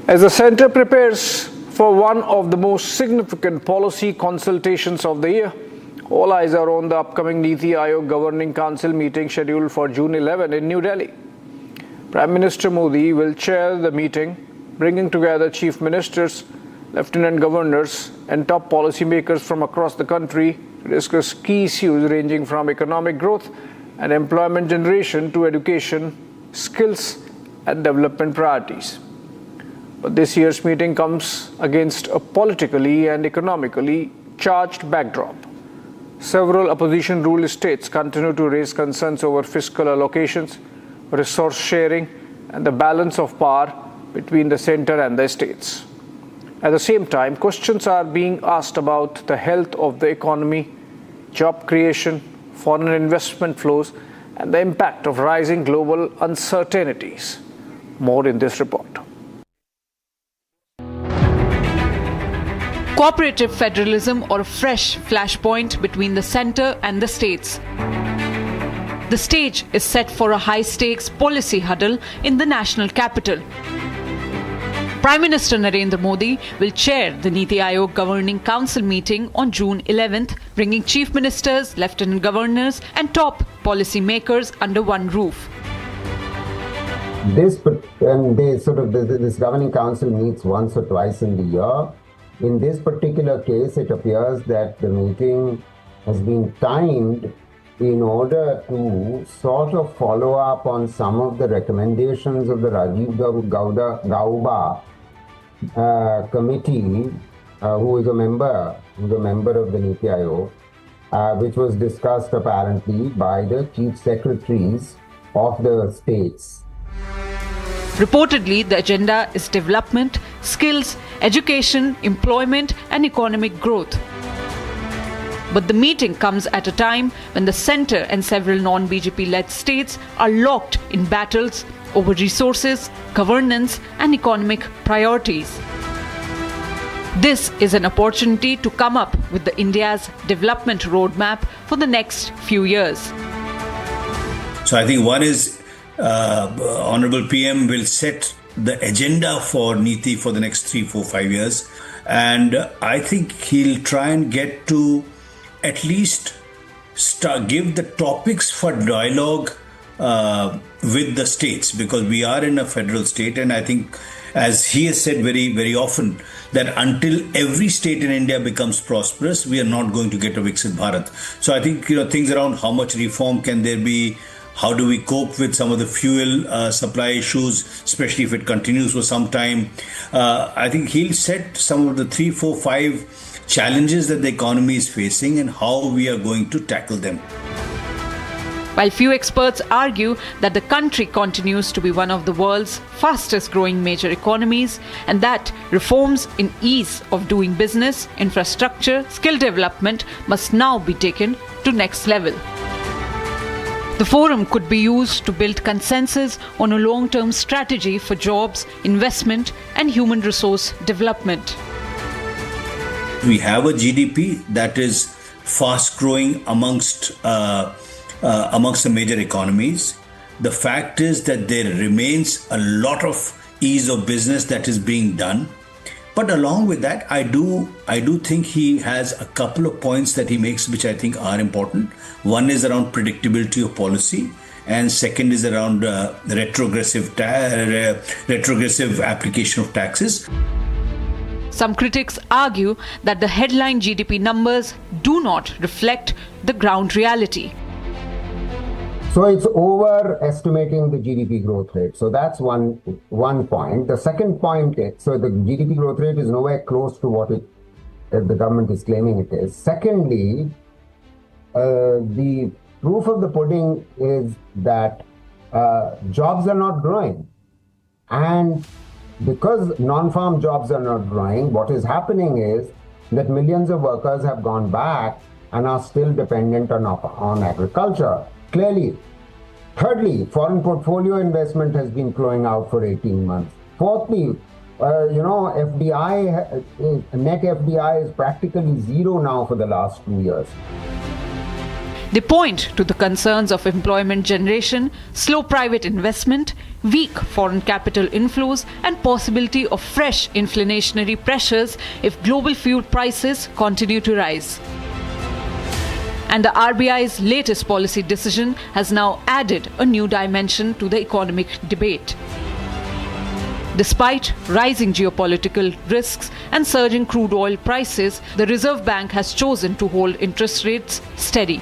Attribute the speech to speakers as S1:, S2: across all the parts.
S1: As the centre prepares for one of the most significant policy consultations of the year, all eyes are on the upcoming NITI Aayog Governing Council meeting scheduled for June 11 in New Delhi. Prime Minister Modi will chair the meeting, bringing together chief ministers, lieutenant governors and top policymakers from across the country to discuss key issues ranging from economic growth and employment generation to education, skills and development priorities. But this year's meeting comes against a politically and economically charged backdrop. Several opposition-ruled states continue to raise concerns over fiscal allocations, resource sharing, and the balance of power between the centre and the states. At the same time, questions are being asked about the health of the economy, job creation, foreign investment flows, and the impact of rising global uncertainties. More in this report.
S2: Cooperative federalism, or a fresh flashpoint between the centre and the states. The stage is set for a high-stakes policy huddle in the national capital. Prime Minister Narendra Modi will chair the NITI Aayog Governing Council meeting on June 11th, bringing chief ministers, lieutenant governors and top policymakers under one roof.
S3: This governing council meets once or twice in the year. In this particular case, it appears that the meeting has been timed in order to sort of follow up on some of the recommendations of the Rajiv Gauba committee, who is a member of the NITI Aayog, which was discussed apparently by the chief secretaries of the states.
S2: Reportedly, the agenda is development, skills, education, employment and economic growth. But the meeting comes at a time when the centre and several non-BJP-led states are locked in battles over resources, governance and economic priorities. This is an opportunity to come up with India's development roadmap for the next few years.
S4: So I think one is Honorable PM will set the agenda for NITI for the next 3, 4, 5 years. And I think he'll try and get to at least give the topics for dialogue with the states, because we are in a federal state. And I think, as he has said very, very often, that until every state in India becomes prosperous, we are not going to get a Viksit Bharat. So I think, things around how much reform can there be, how do we cope with some of the fuel supply issues, especially if it continues for some time. I think he'll set some of the 3, 4, 5 challenges that the economy is facing and how we are going to tackle them.
S2: While few experts argue that the country continues to be one of the world's fastest growing major economies and that reforms in ease of doing business, infrastructure, skill development must now be taken to next level. The forum could be used to build consensus on a long-term strategy for jobs, investment and human resource development.
S4: We have a GDP that is fast growing amongst the major economies. The fact is that there remains a lot of ease of business that is being done. But along with that, I do think he has a couple of points that he makes which I think are important. One is around predictability of policy, and second is around retrogressive application of taxes.
S2: Some critics argue that the headline GDP numbers do not reflect the ground reality.
S3: So it's overestimating the GDP growth rate. So that's one point. The second point is, so the GDP growth rate is nowhere close to what the government is claiming it is. Secondly, the proof of the pudding is that jobs are not growing. And because non-farm jobs are not growing, what is happening is that millions of workers have gone back and are still dependent on agriculture. Clearly. Thirdly, foreign portfolio investment has been flowing out for 18 months. Fourthly, net FDI is practically zero now for the last 2 years.
S2: They point to the concerns of employment generation, slow private investment, weak foreign capital inflows, and possibility of fresh inflationary pressures if global fuel prices continue to rise. And the RBI's latest policy decision has now added a new dimension to the economic debate. Despite rising geopolitical risks and surging crude oil prices, the Reserve Bank has chosen to hold interest rates steady.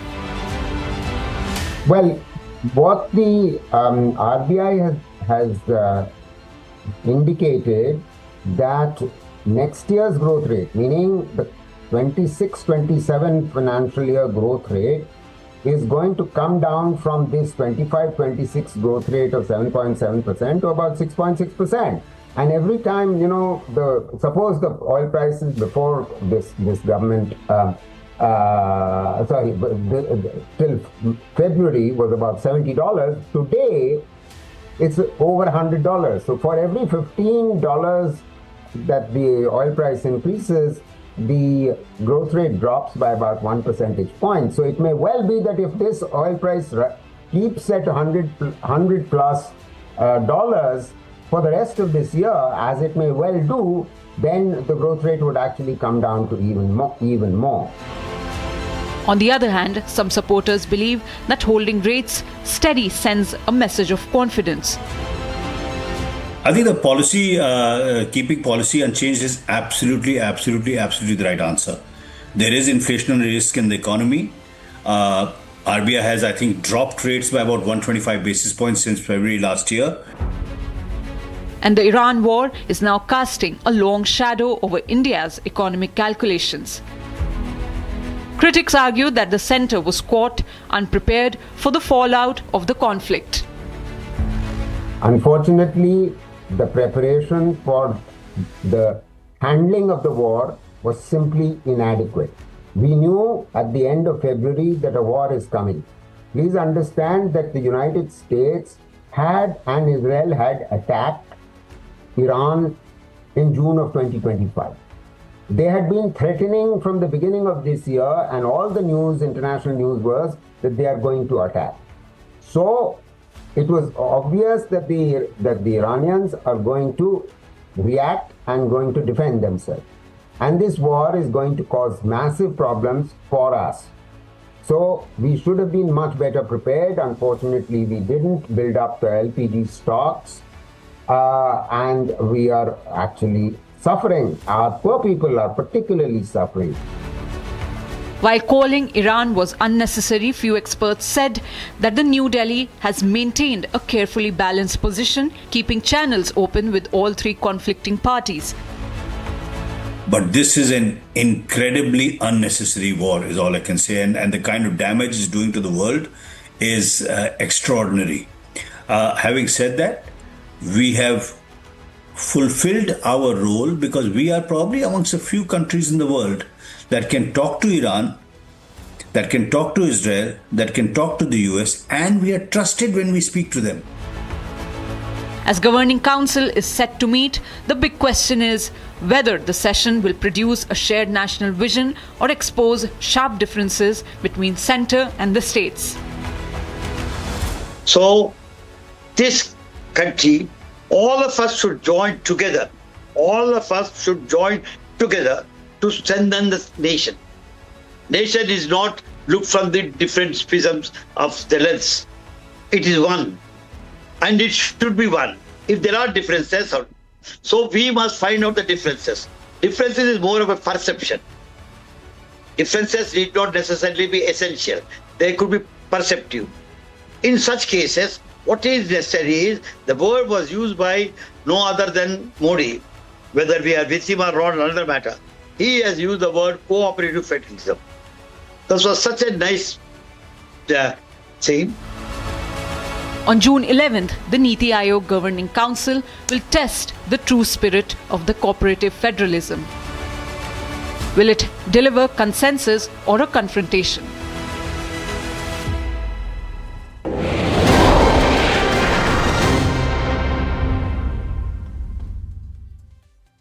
S3: Well, what the RBI has indicated that next year's growth rate, meaning the 26-27 financial year growth rate, is going to come down from this 25-26 growth rate of 7.7% to about 6.6%. And every time, suppose the oil prices before this government, till February was about $70. Today, it's over $100. So for every $15 that the oil price increases, the growth rate drops by about 1 percentage point. So it may well be that if this oil price keeps at $100 plus dollars for the rest of this year, as it may well do, then the growth rate would actually come down to even more.
S2: On the other hand, some supporters believe that holding rates steady sends a message of confidence.
S4: I think the policy, keeping policy unchanged is absolutely the right answer. There is inflationary risk in the economy. RBI has, I think, dropped rates by about 125 basis points since February last year.
S2: And the Iran war is now casting a long shadow over India's economic calculations. Critics argue that the centre was caught unprepared for the fallout of the conflict.
S3: Unfortunately, the preparation for the handling of the war was simply inadequate. We knew at the end of February that a war is coming. Please understand that the United States and Israel had attacked Iran in June of 2025. They had been threatening from the beginning of this year, and all the international news was that they are going to attack. So it was obvious that the Iranians are going to react and going to defend themselves. And this war is going to cause massive problems for us. So we should have been much better prepared. Unfortunately, we didn't build up the LPG stocks, and we are actually suffering. Our poor people are particularly suffering.
S2: While calling Iran was unnecessary, few experts said that the New Delhi has maintained a carefully balanced position, keeping channels open with all three conflicting parties.
S4: But this is an incredibly unnecessary war, is all I can say. And the kind of damage it's doing to the world is extraordinary. Having said that, we have fulfilled our role because we are probably amongst a few countries in the world that can talk to Iran, that can talk to Israel, that can talk to the US, and we are trusted when we speak to them.
S2: As Governing Council is set to meet, the big question is whether the session will produce a shared national vision or expose sharp differences between centre and the states.
S5: So, this country, all of us should join together. All of us should join together to strengthen the nation. Nation is not looked from the different prisms of the lens. It is one, and it should be one. If there are differences, so we must find out the differences. Differences is more of a perception. Differences need not necessarily be essential. They could be perceptive. In such cases, what is necessary is, the word was used by no other than Modi, whether we are with him or not, another matter. He has used the word cooperative federalism. This was such a nice saying.
S2: On June 11th, the NITI Aayog Governing Council will test the true spirit of the cooperative federalism. Will it deliver consensus or a confrontation?